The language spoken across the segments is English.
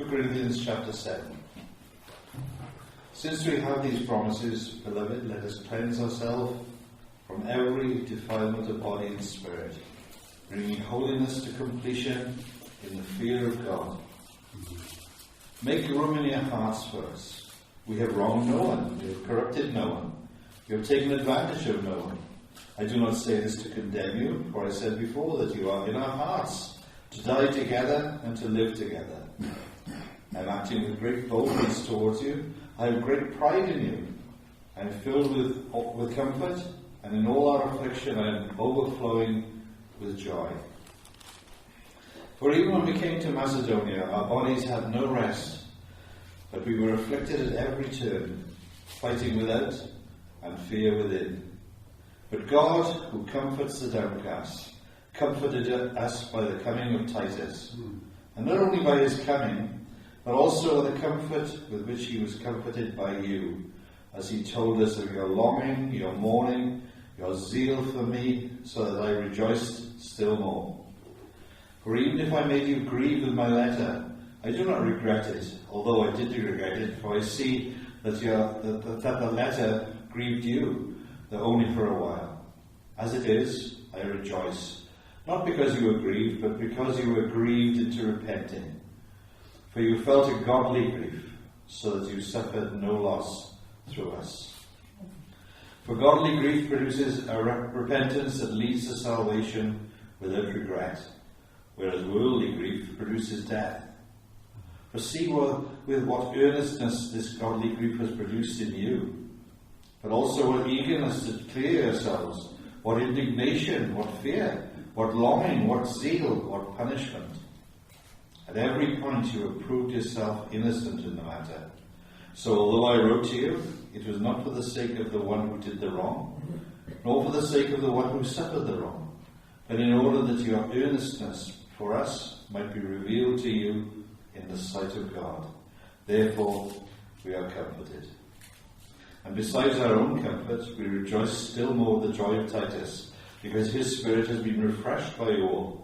2 Corinthians chapter 7. Since we have these promises, beloved, let us cleanse ourselves from every defilement of body and spirit, bringing holiness to completion in the fear of God. Make room in your hearts for us. We have wronged no one, we have corrupted no one, we have taken advantage of no one. I do not say this to condemn you, for I said before that you are in our hearts, to die together and to live together. I am acting with great boldness towards you. I have great pride in you. I am filled with comfort, and in all our affliction I am overflowing with joy. For even when we came to Macedonia, our bodies had no rest, but we were afflicted at every turn, fighting without and fear within. But God, who comforts the downcast, comforted us by the coming of Titus, and not only by his coming, but also the comfort with which he was comforted by you, as he told us of your longing, your mourning, your zeal for me, so that I rejoiced still more. For even if I made you grieve with my letter, I do not regret it, although I did regret it, for I see that the letter grieved you, though only for a while. As it is, I rejoice, not because you were grieved, but because you were grieved into repenting. For you felt a godly grief, so that you suffered no loss through us. For godly grief produces a repentance that leads to salvation without regret, whereas worldly grief produces death. For see with what earnestness this godly grief has produced in you, but also what eagerness to clear yourselves, what indignation, what fear, what longing, what zeal, what punishment. At every point you have proved yourself innocent in the matter. So although I wrote to you, it was not for the sake of the one who did the wrong, nor for the sake of the one who suffered the wrong, but in order that your earnestness for us might be revealed to you in the sight of God. Therefore we are comforted. And besides our own comfort, we rejoice still more with the joy of Titus, because his spirit has been refreshed by you all.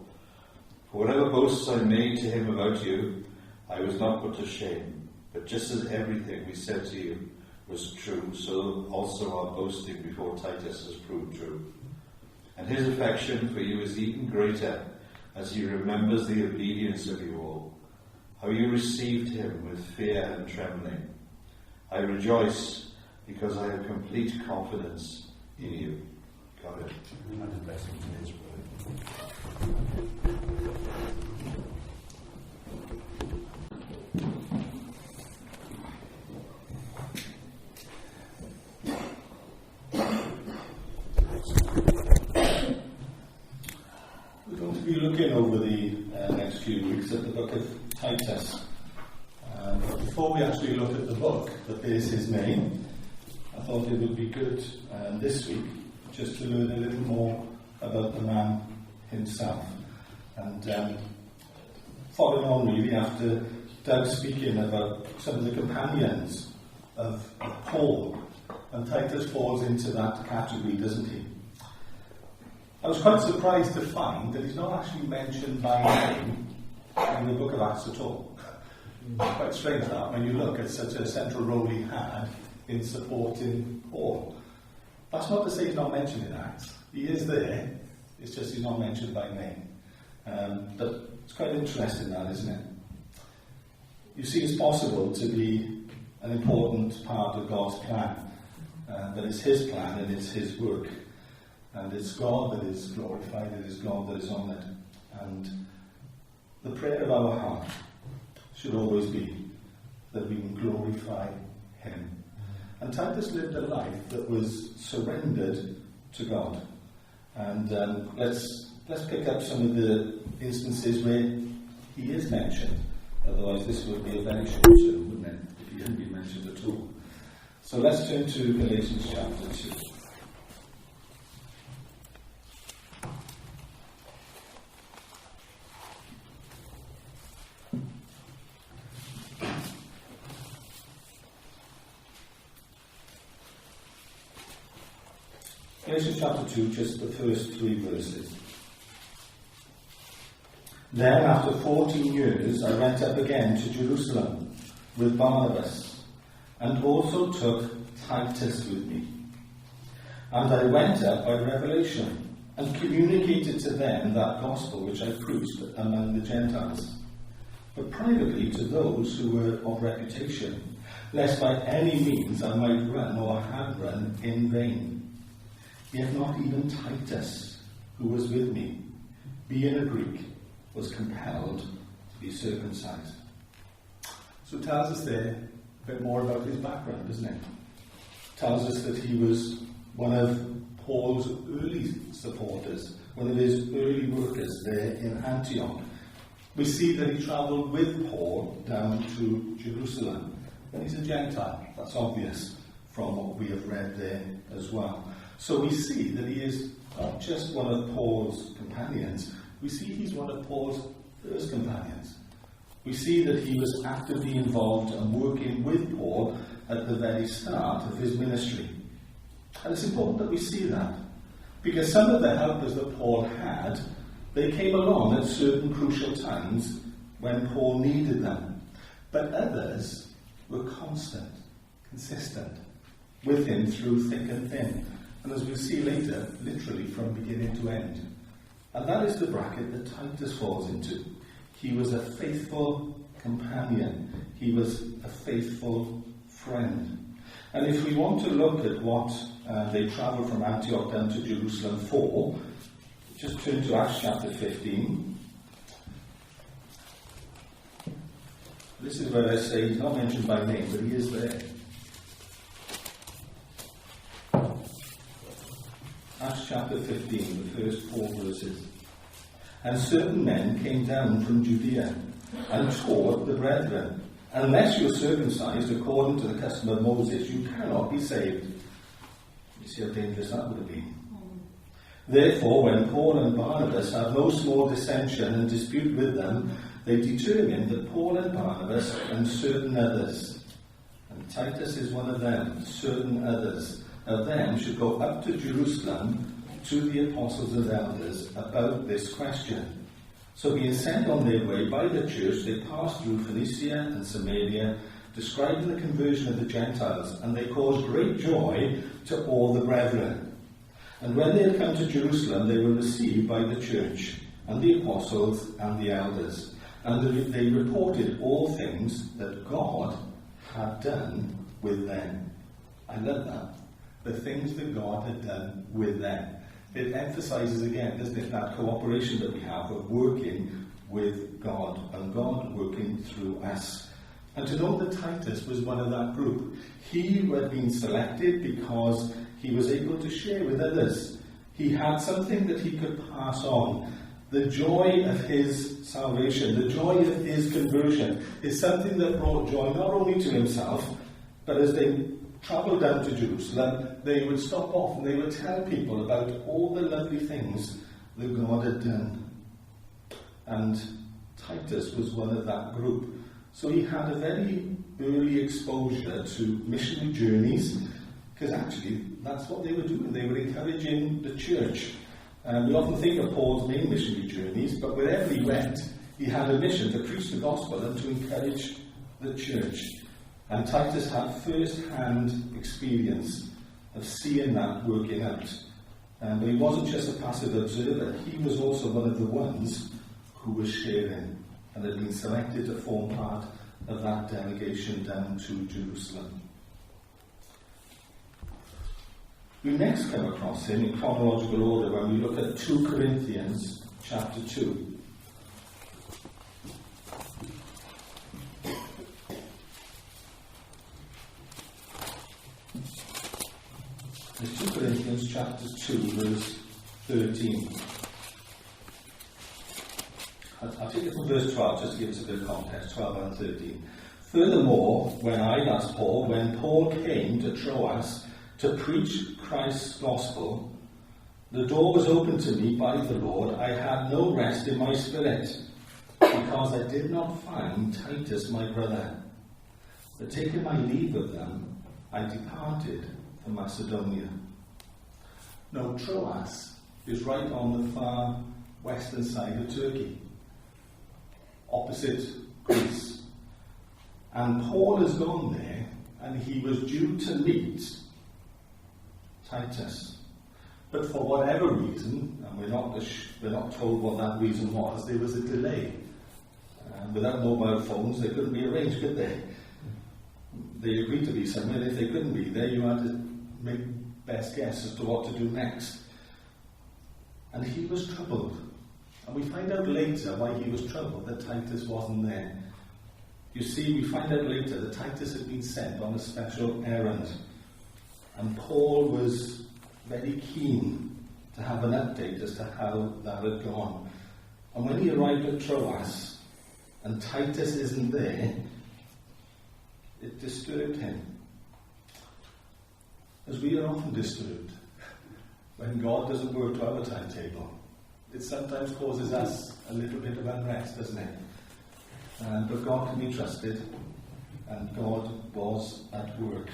For whatever boasts I made to him about you, I was not put to shame. But just as everything we said to you was true, so also our boasting before Titus has proved true. And his affection for you is even greater, as he remembers the obedience of you all, how you received him with fear and trembling. I rejoice, because I have complete confidence in you. God, and a blessing to his word. We're going to be looking over the next few weeks at the book of Titus. But before we actually look at the book that bears his name, I thought it would be good this week just to learn a little more about the man himself. And following on really after Doug speaking about some of the companions of Paul, and Titus falls into that category, doesn't he? I was quite surprised to find that he's not actually mentioned by name in the book of Acts at all. Quite strange that when you look at such a central role he had in supporting Paul. That's not to say he's not mentioned in Acts. He is there, it's just he's not mentioned by name. But it's quite interesting that, isn't it? You see, it's possible to be an important part of God's plan. That it's his plan and it's his work. And it's God that is glorified, it is God that is honoured. And the prayer of our heart should always be that we can glorify him. And Titus lived a life that was surrendered to God. And let's pick up some of the instances where he is mentioned. Otherwise this would be a very short sermon, wouldn't it, if he hadn't been mentioned at all. So let's turn to Galatians chapter 2. Galatians chapter 2, just the first 3 verses. Then, after 14 years, I went up again to Jerusalem with Barnabas, and also took Titus with me. And I went up by revelation, and communicated to them that gospel which I preached among the Gentiles, but privately to those who were of reputation, lest by any means I might run or had run in vain. Yet not even Titus, who was with me, being a Greek, was compelled to be circumcised. So it tells us there a bit more about his background, doesn't it? It tells us that he was one of Paul's early supporters, one of his early workers there in Antioch. We see that he travelled with Paul down to Jerusalem. And he's a Gentile. That's obvious from what we have read there as well. So we see that he is not just one of Paul's companions. We see he's one of Paul's first companions. We see that he was actively involved and working with Paul at the very start of his ministry. And it's important that we see that, because some of the helpers that Paul had, they came along at certain crucial times when Paul needed them. But others were constant, consistent, with him through thick and thin. And as we'll see later, literally from beginning to end. And that is the bracket that Titus falls into. He was a faithful companion. He was a faithful friend. And if we want to look at what they travelled from Antioch down to Jerusalem for, just turn to Acts chapter 15. This is where I say he's not mentioned by name, but he is there. Acts chapter 15, the first 4 verses. And certain men came down from Judea and taught the brethren, unless you are circumcised according to the custom of Moses, you cannot be saved. You see how dangerous that would have been. Therefore, when Paul and Barnabas had no small dissension and dispute with them, they determined that Paul and Barnabas and certain others, and Titus is one of them, certain others of them should go up to Jerusalem to the apostles and elders about this question. So being sent on their way by the church, they passed through Phoenicia and Samaria, describing the conversion of the Gentiles, and they caused great joy to all the brethren. And when they had come to Jerusalem, they were received by the church, and the apostles and the elders. And they reported all things that God had done with them. I love that. The things that God had done with them. It emphasises again, doesn't it, that cooperation that we have of working with God, and God working through us. And to know that Titus was one of that group. He had been selected because he was able to share with others. He had something that he could pass on. The joy of his salvation, the joy of his conversion, is something that brought joy not only to himself, but as they travelled down to Jerusalem, they would stop off and they would tell people about all the lovely things that God had done. And Titus was one of that group. So he had a very early exposure to missionary journeys, because actually that's what they were doing. They were encouraging the church. We often think of Paul's main missionary journeys, but wherever he went, he had a mission to preach the gospel and to encourage the church. And Titus had first-hand experience of seeing that working out. But he wasn't just a passive observer, he was also one of the ones who was sharing and had been selected to form part of that delegation down to Jerusalem. We next come across him in chronological order when we look at 2 Corinthians chapter 2. It's 2 Corinthians chapter 2, verse 13. I'll take it from verse 12 just to give us a bit of context, 12 and 13. Furthermore, that's Paul, when Paul came to Troas to preach Christ's gospel, the door was opened to me by the Lord. I had no rest in my spirit, because I did not find Titus my brother. But taking my leave of them, I departed for Macedonia. Now Troas is right on the far western side of Turkey. opposite Greece. And Paul has gone there, and he was due to meet Titus. But for whatever reason, and we're not told what that reason was, there was a delay. Without mobile phones, they couldn't be arranged, could they? They agreed to be somewhere, and if they couldn't be there, you had to make best guess as to what to do next. And he was troubled. And we find out later why he was troubled, that Titus wasn't there. You see, we find out later that Titus had been sent on a special errand. And Paul was very keen to have an update as to how that had gone. And when he arrived at Troas, and Titus isn't there, it disturbed him. As we are often disturbed when God doesn't work to our timetable. It sometimes causes us a little bit of unrest, doesn't it? But God can be trusted, and God was at work.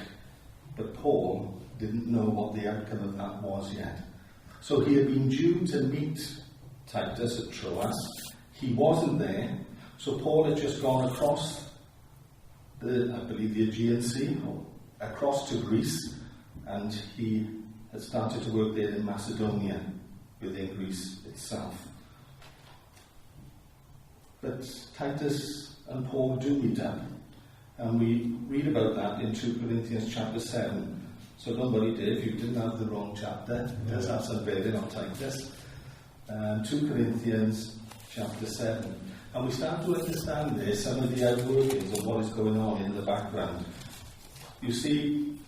But Paul didn't know what the outcome of that was yet. So he had been due to meet Titus at Troas. He wasn't there, so Paul had just gone across the Aegean Sea, across to Greece, and he had started to work there in Macedonia, within Greece itself. But Titus and Paul do meet up, and we read about that in 2 Corinthians chapter 7. So don't worry, Dave, you didn't have the wrong chapter. It does have some bearing on Titus. 2 Corinthians chapter 7. And we start to understand there some of the outworkings of what is going on in the background. You see,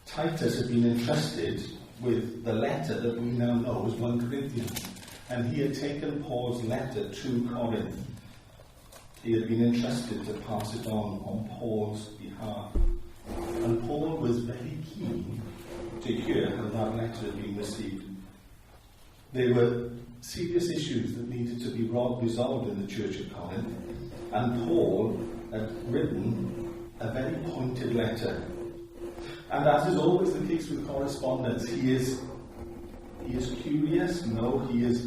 Titus had been entrusted with the letter that we now know as 1 Corinthians. And he had taken Paul's letter to Corinth. He had been entrusted to pass it on Paul's behalf. And Paul was very keen to hear how that letter had been received. There were serious issues that needed to be resolved in the church at Corinth, and Paul had written a very pointed letter. And as is always the case with correspondence, he is curious, he is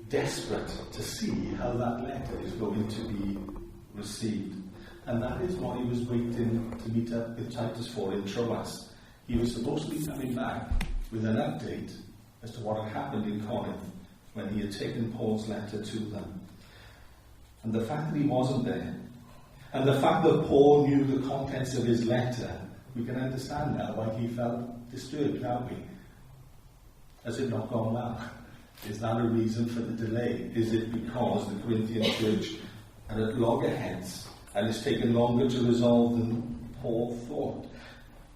desperate to see how that letter is going to be received. And that is what he was waiting to meet up with Titus for in Troas. He was supposed to be coming back with an update as to what had happened in Corinth when he had taken Paul's letter to them. And the fact that he wasn't there, and the fact that Paul knew the contents of his letter, we can understand now why he felt disturbed, can't we? Has it not gone well? Is that a reason for the delay? Is it because the Corinthian church are at loggerheads and it's taken longer to resolve than Paul thought?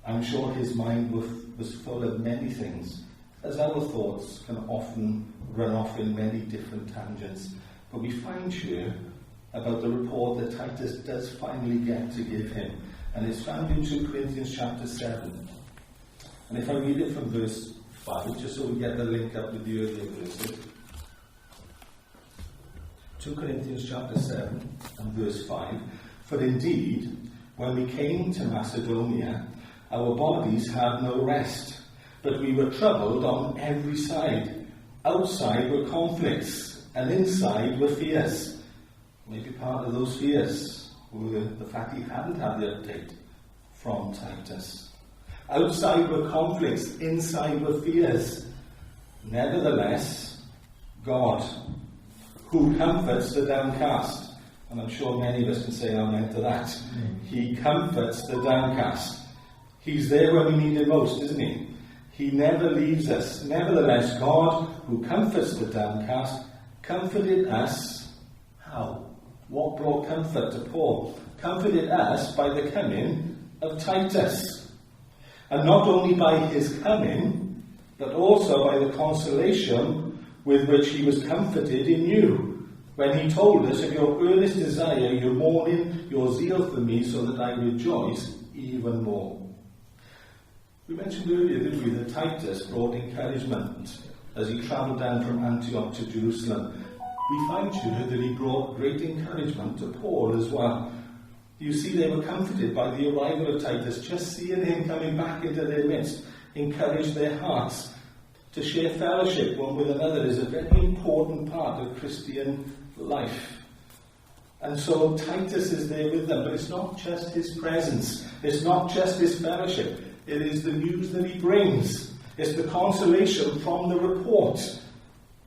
I'm sure his mind was full of many things, as our thoughts can often run off in many different tangents. But we find here about the report that Titus does finally get to give him. And it's found in 2 Corinthians chapter 7. And if I read it from verse 5, just so we get the link up with the earlier verses. 2 Corinthians chapter 7 and verse 5. For indeed, when we came to Macedonia, our bodies had no rest, but we were troubled on every side. Outside were conflicts, and inside were fears. Maybe part of those fears were the fact he hadn't had the update from Titus. Outside were conflicts, inside were fears. Nevertheless, God, who comforts the downcast, and I'm sure many of us can say amen to that. He comforts the downcast. He's there when we need him most, isn't he? He never leaves us. Nevertheless, God, who comforts the downcast, comforted us. How? What brought comfort to Paul? Comforted us by the coming of Titus. And not only by his coming, but also by the consolation with which he was comforted in you, when he told us of your earnest desire, your mourning, your zeal for me, so that I rejoice even more. We mentioned earlier, didn't we, that Titus brought encouragement as he travelled down from Antioch to Jerusalem. We find here that he brought great encouragement to Paul as well. You see, they were comforted by the arrival of Titus. Just seeing him coming back into their midst encouraged their hearts. To share fellowship one with another is a very important part of Christian life. And so Titus is there with them, but it's not just his presence, it's not just his fellowship, it is the news that he brings. It's the consolation from the report,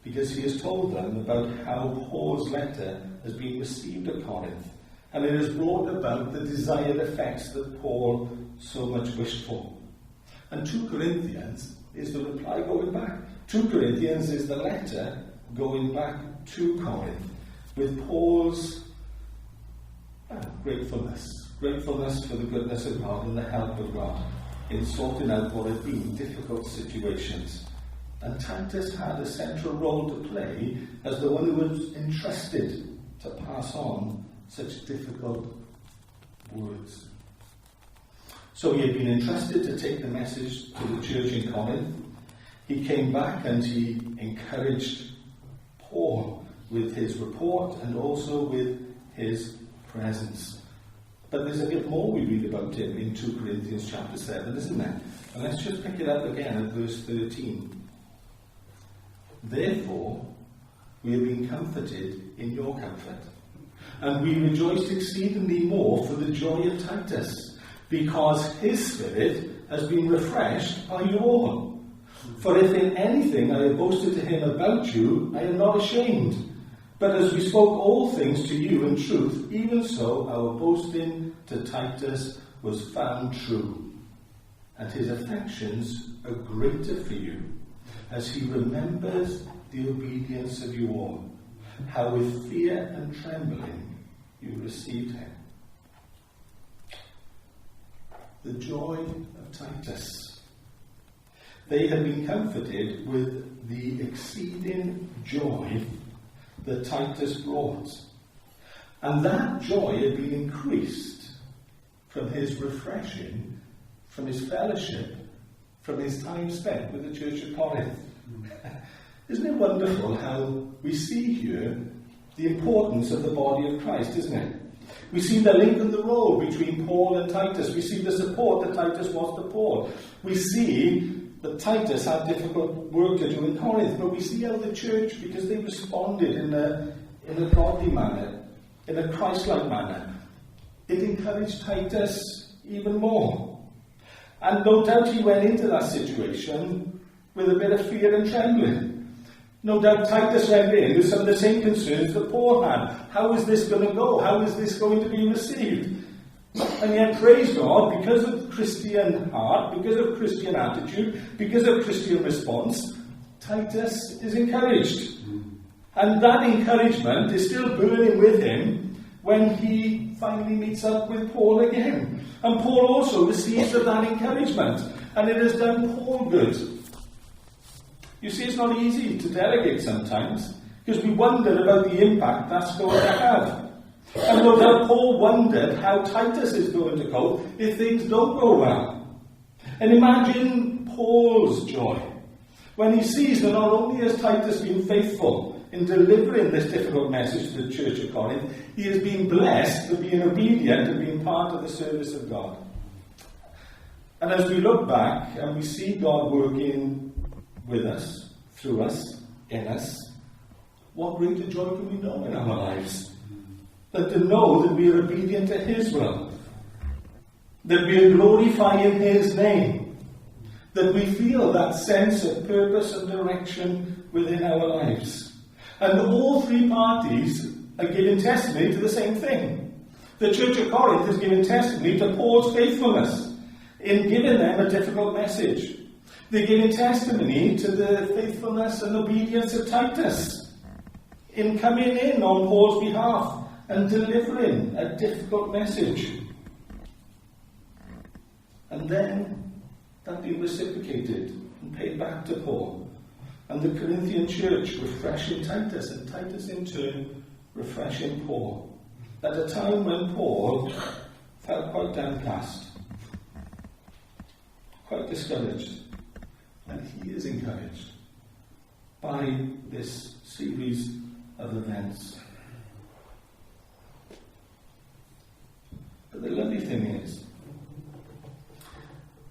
because he has told them about how Paul's letter has been received at Corinth, and it has brought about the desired effects that Paul so much wished for. And 2 Corinthians is the reply going back. 2 Corinthians is the letter going back to Corinth, with Paul's gratefulness for the goodness of God and the help of God in sorting out what had been difficult situations. And Titus had a central role to play as the one who was entrusted to pass on such difficult words. So he had been entrusted to take the message to the church in Corinth. He came back and he encouraged Paul with his report and also with his presence. But there's a bit more we read about him in 2 Corinthians chapter 7, isn't there? And let's just pick it up again at verse 13. Therefore, we have been comforted in your comfort, and we rejoiced exceedingly more for the joy of Titus, because his spirit has been refreshed by you all. For if in anything I have boasted to him about you, I am not ashamed. But as we spoke all things to you in truth, even so our boasting to Titus was found true. And his affections are greater for you, as he remembers the obedience of you all, how with fear and trembling you received him. The joy of Titus. They had been comforted with the exceeding joy that Titus brought. And that joy had been increased from his refreshing, from his fellowship, from his time spent with the church of Corinth. Isn't it wonderful how we see here the importance of the body of Christ, isn't it? We see the link and the role between Paul and Titus. We see the support that Titus was to Paul. We see that Titus had difficult work to do in Corinth, but we see how the church, because they responded in a godly manner, in a Christ-like manner, it encouraged Titus even more. And no doubt he went into that situation with a bit of fear and trembling. No doubt Titus went in with some of the same concerns that Paul had. How is this going to go? How is this going to be received? And yet, praise God, because of Christian heart, because of Christian attitude, because of Christian response, Titus is encouraged. And that encouragement is still burning with him when he finally meets up with Paul again. And Paul also receives of that encouragement, and it has done Paul good. You see, it's not easy to delegate sometimes, because we wonder about the impact that's going to have. And no doubt Paul wondered how Titus is going to cope if things don't go well. And imagine Paul's joy when he sees that not only has Titus been faithful in delivering this difficult message to the church of Corinth, he has been blessed for being obedient and being part of the service of God. And as we look back and we see God working with us, through us, in us, what greater joy can we know in our lives than to know that we are obedient to his will, that we are glorifying his name, that we feel that sense of purpose and direction within our lives. And all three parties are giving testimony to the same thing. The church of Corinth is giving testimony to Paul's faithfulness in giving them a difficult message. They're giving testimony to the faithfulness and obedience of Titus in coming in on Paul's behalf and delivering a difficult message. And then that being reciprocated and paid back to Paul. And the Corinthian church refreshing Titus, and Titus in turn refreshing Paul. At a time when Paul felt quite downcast, quite discouraged. And he is encouraged by this series of events. But the lovely thing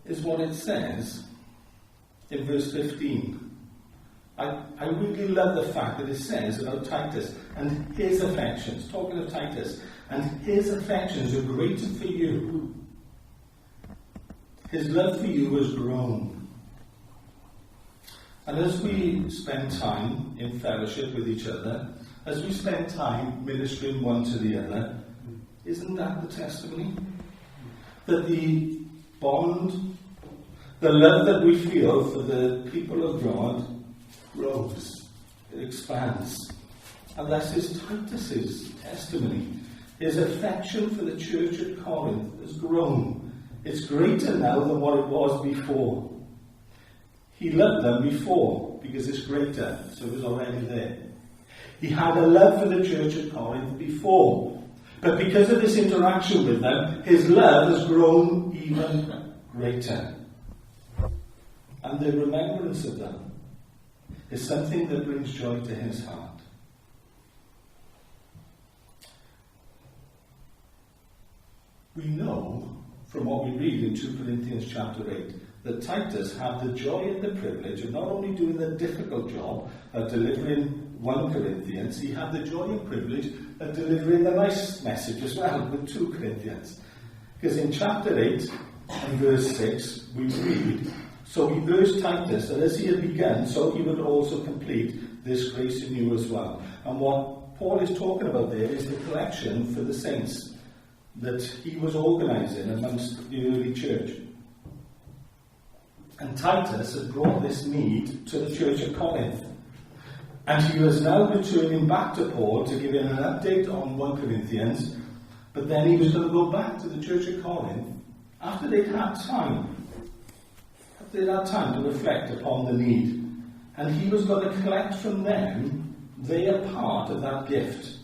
is what it says in verse 15. I really love the fact that it says about Titus and his affections, talking of Titus, and his affections are greater for you. His love for you has grown. And as we spend time in fellowship with each other, as we spend time ministering one to the other, isn't that the testimony? That the bond, the love that we feel for the people of God grows, it expands. And that is Titus's testimony. His affection for the church at Corinth has grown. It's greater now than what it was before. He loved them before because it's greater, so it was already there. He had a love for the church at Corinth before, but because of this interaction with them, his love has grown even greater. And the remembrance of them is something that brings joy to his heart. We know from what we read in 2 Corinthians chapter 8 that Titus had the joy and the privilege of not only doing the difficult job of delivering 1 Corinthians, he had the joy and privilege of delivering the nice message as well with 2 Corinthians. Because in chapter 8 and verse 6 we read, "So he urged Titus that as he had begun, so he would also complete this grace in you as well." And what Paul is talking about there is the collection for the saints that he was organising amongst the early church. And Titus had brought this need to the church at Corinth. And he was now returning back to Paul to give him an update on 1 Corinthians, but then he was going to go back to the church at Corinth after they'd had time. After they'd had time to reflect upon the need. And he was going to collect from them their part of that gift.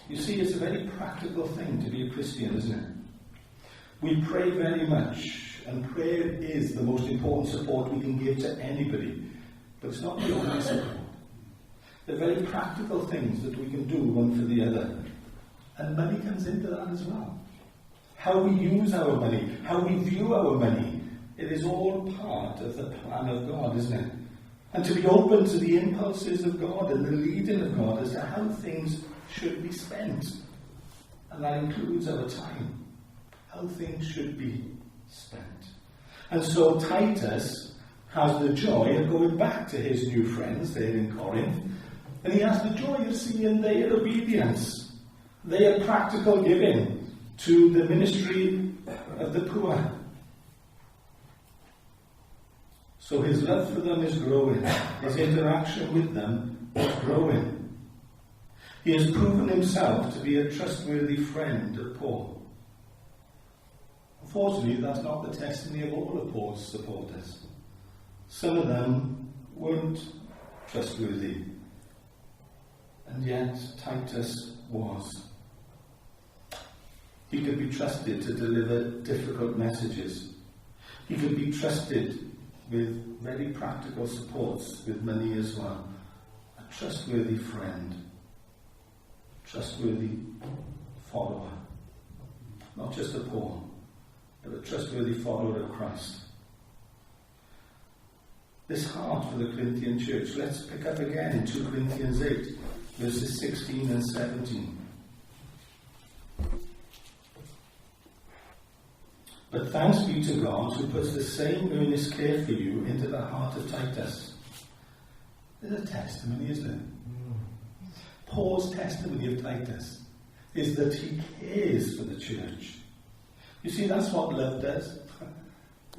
You see, it's a very practical thing to be a Christian, isn't it? We pray very much, and prayer is the most important support we can give to anybody. But it's not the only support. They're very practical things that we can do one for the other. And money comes into that as well. How we use our money, how we view our money, it is all part of the plan of God, isn't it? And to be open to the impulses of God and the leading of God as to how things should be spent. And that includes our time. How things should be spent. And so Titus has the joy of going back to his new friends there in Corinth, and he has the joy of seeing their obedience, their practical giving to the ministry of the poor. So his love for them is growing, his interaction with them is growing. He has proven himself to be a trustworthy friend of Paul. Unfortunately, that's not the testimony of all of Paul's supporters. Some of them weren't trustworthy, and yet Titus was. He could be trusted to deliver difficult messages. He could be trusted with very practical supports, with money as well. A trustworthy friend. Trustworthy follower. Not just of Paul, but a trustworthy follower of Christ. This heart for the Corinthian church, let's pick up again in 2 Corinthians 8, verses 16 and 17. But thanks be to God who puts the same earnest care for you into the heart of Titus. There's a testimony, isn't it? Paul's testimony of Titus is that he cares for the church. You see, that's what love does.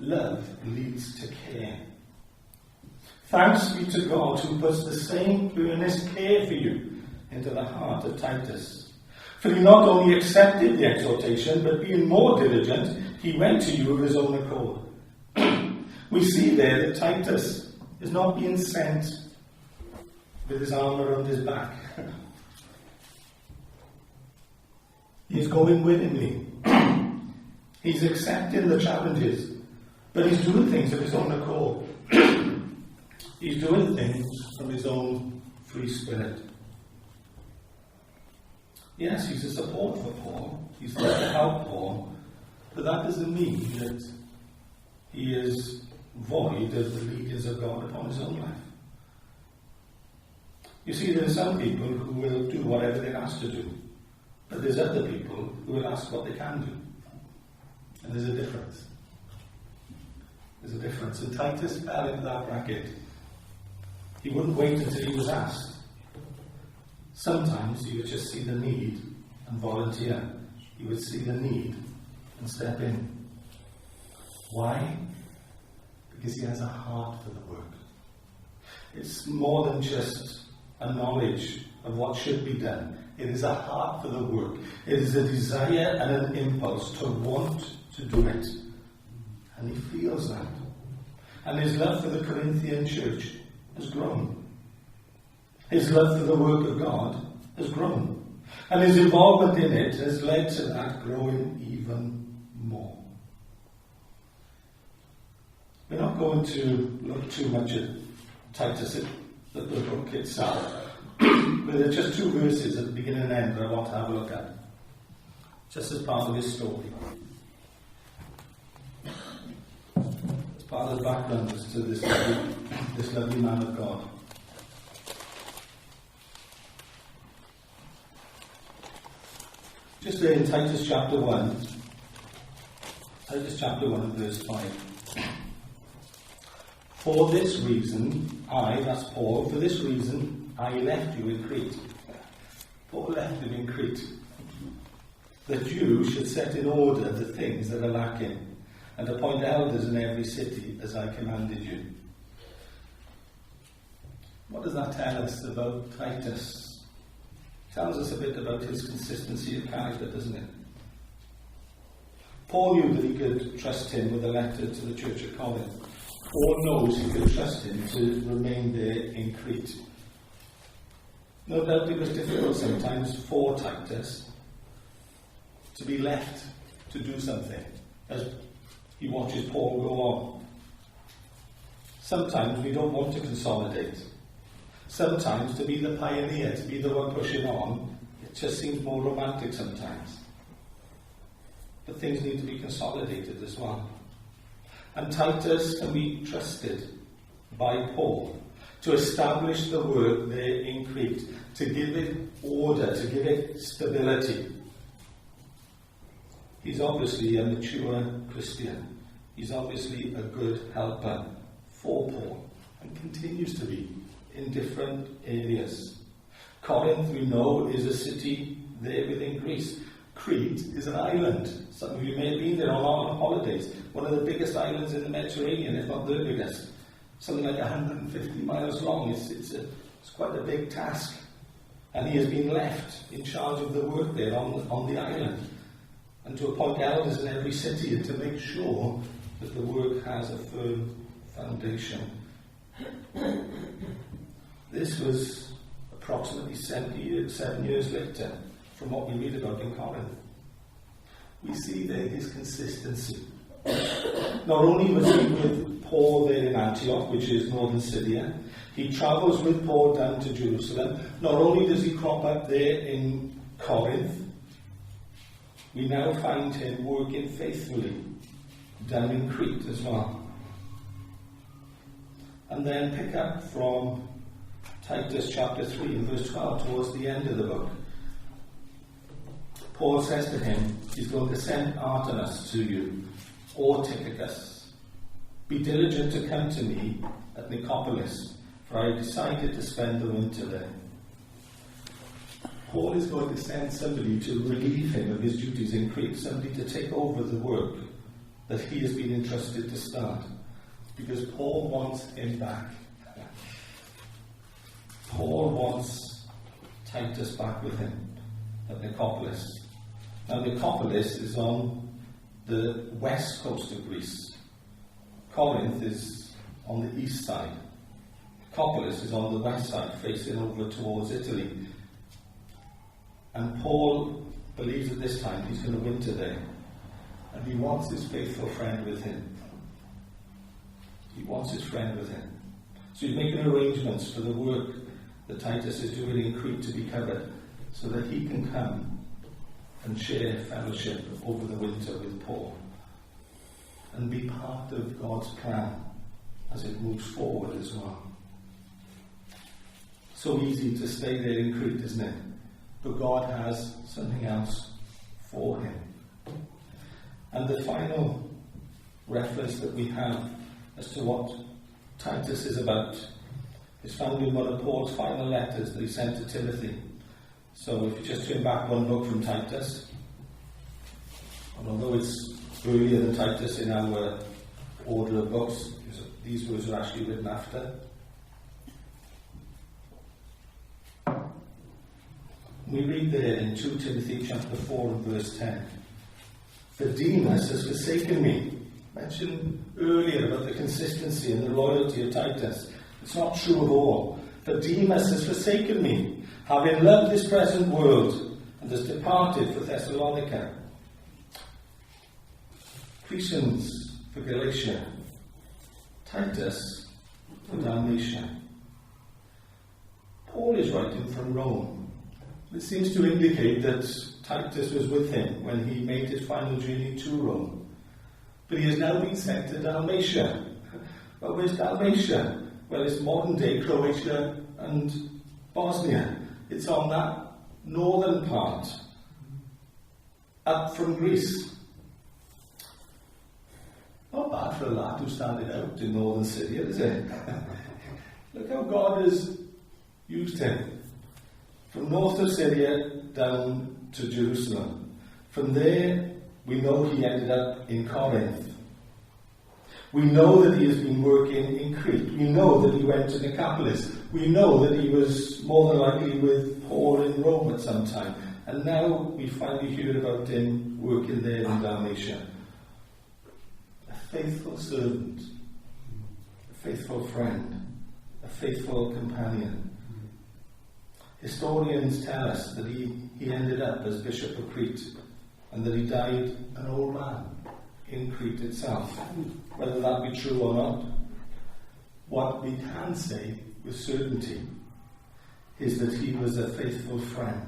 Love leads to care. Thanks be to God who puts the same earnest care for you into the heart of Titus. For he not only accepted the exhortation, but being more diligent, he went to you of his own accord. We see there that Titus is not being sent with his arm around his back. He's going willingly. He's accepting the challenges, but he's doing things of his own accord. He's doing things from his own free spirit. Yes, he's a support for Paul. He's there to help Paul, but that doesn't mean that he is void of the leaders of God upon his own life. You see, there are some people who will do whatever they're asked to do, but there's other people who will ask what they can do. And there's a difference. There's a difference. And Titus fell into that bracket. He wouldn't wait until he was asked. Sometimes you would just see the need and volunteer. You would see the need and step in. Why? Because he has a heart for the work. It's more than just a knowledge of what should be done. It is a heart for the work. It is a desire and an impulse to want to do it. And he feels that. And his love for the Corinthian church has grown. His love for the work of God has grown. And his involvement in it has led to that growing even more. We're not going to look too much at Titus, at the book itself. But there are just 2 verses at the beginning and end that I want to have a look at. Just as part of his story. As part of the background as to this lovely man of God. Just there in Titus chapter 1. Titus chapter 1 and verse 5. For this reason, that's Paul, for this reason I left you in Crete. Paul left him in Crete. That you should set in order the things that are lacking, and appoint elders in every city as I commanded you. What does that tell us about Titus? It tells us a bit about his consistency of character, doesn't it? Paul knew that he could trust him with a letter to the church at Corinth. Paul knows he could trust him to remain there in Crete. No doubt it was difficult sometimes for Titus to be left to do something as he watches Paul go on. Sometimes we don't want to consolidate. Sometimes to be the pioneer, to be the one pushing on, it just seems more romantic sometimes. But things need to be consolidated as well. And Titus can be trusted by Paul to establish the work there in Crete, to give it order, to give it stability. He's obviously a mature Christian. He's obviously a good helper for Paul and continues to be in different areas. Corinth, we know, is a city there within Greece. Crete is an island. Some of you may have been there on holidays. One of the biggest islands in the Mediterranean, if not the biggest. Something like 150 miles long. It's quite a big task. And he has been left in charge of the work there on the island. And to appoint elders in every city and to make sure that the work has a firm foundation. This was approximately 7 years later from what we read about in Corinth. We see there his consistency. Not only was he with Paul there in Antioch, which is northern Syria, he travels with Paul down to Jerusalem. Not only does he crop up there in Corinth, we now find him working faithfully down in Crete as well. And then pick up from Titus chapter 3 and verse 12 towards the end of the book. Paul says to him, he's going to send Artemis to you, or Tychicus. Be diligent to come to me at Nicopolis, for I decided to spend the winter there. Paul is going to send somebody to relieve him of his duties in Crete, somebody to take over the work that he has been entrusted to start, because Paul wants him back. Paul wants Titus back with him at Nicopolis. Now, Nicopolis is on the west coast of Greece. Corinth is on the east side. Nicopolis is on the west side, facing over towards Italy. And Paul believes at this time he's going to winter there. And he wants his faithful friend with him. He wants his friend with him. So he's making arrangements for the work that Titus is doing in Crete to be covered, so that he can come and share fellowship over the winter with Paul and be part of God's plan as it moves forward as well. So easy to stay there in Crete, isn't it? But God has something else for him. And the final reference that we have as to what Titus is about is found in one of Paul's final letters that he sent to Timothy. So if you just turn back one book from Titus, and although it's earlier than Titus in our order of books, these words are actually written after. We read there in 2 Timothy chapter 4 and verse 10. For Demas has forsaken me. Mentioned earlier about the consistency and the loyalty of Titus. It's not true of all. For Demas has forsaken me, having loved this present world, and has departed for Thessalonica. Crescens for Galatia. Titus for Dalmatia. Paul is writing from Rome. It seems to indicate that Titus was with him when he made his final journey to Rome. But he has now been sent to Dalmatia. Well, where's Dalmatia? Well, it's modern-day Croatia and Bosnia. It's on that northern part, up from Greece. Not bad for a lad who started out in northern Syria, is it? Look how God has used him. From north of Syria down to Jerusalem. From there, we know he ended up in Corinth. We know that he has been working in Crete. We know that he went to Nicopolis. We know that he was more than likely with Paul in Rome at some time. And now we finally hear about him working there in Dalmatia. A faithful servant, a faithful friend, a faithful companion. Historians tell us that he ended up as Bishop of Crete and that he died an old man in Crete itself. Whether that be true or not, what we can say with certainty is that he was a faithful friend.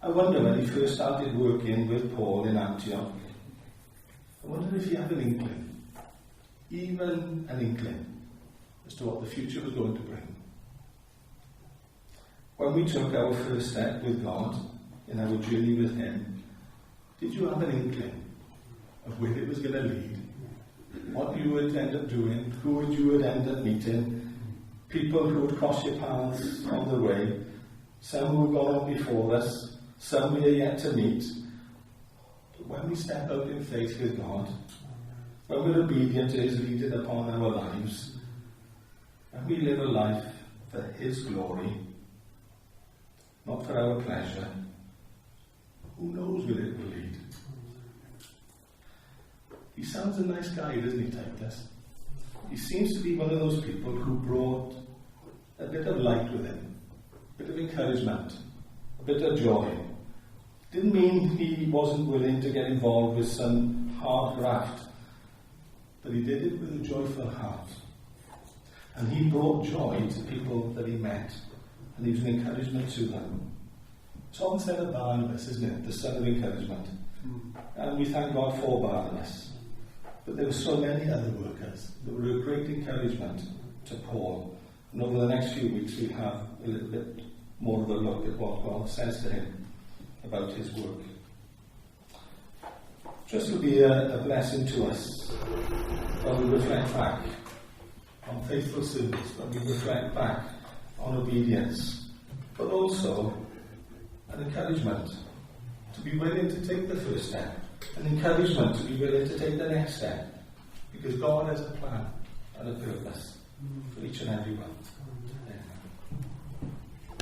I wonder when he first started working with Paul in Antioch, I wonder if he had an inkling, even an inkling, as to what the future was going to bring. When we took our first step with God in our journey with him, did you have an inkling of where it was going to lead? What you would end up doing? Who you would end up meeting? People who would cross your paths on the way? Some who have gone on before us? Some we are yet to meet? But when we step out in faith with God, when we're obedient to his leading upon our lives, when we live a life for his glory, not for our pleasure, who knows where it will lead? He sounds a nice guy, doesn't he, Titus? He seems to be one of those people who brought a bit of light with him, a bit of encouragement, a bit of joy. Didn't mean he wasn't willing to get involved with some hard graft, but he did it with a joyful heart. And he brought joy to people that he met. And he was an encouragement to them. It's often said of Barnabas, isn't it? The son of encouragement. And we thank God for Barnabas. But there were so many other workers that were a great encouragement to Paul. And over the next few weeks we have a little bit more of a look at what God says to him about his work. Just to be a blessing to us when we reflect back on faithful service, when we reflect back on obedience, but also an encouragement to be willing to take the first step, an encouragement to be willing to take the next step, because God has a plan and a purpose for each and every one.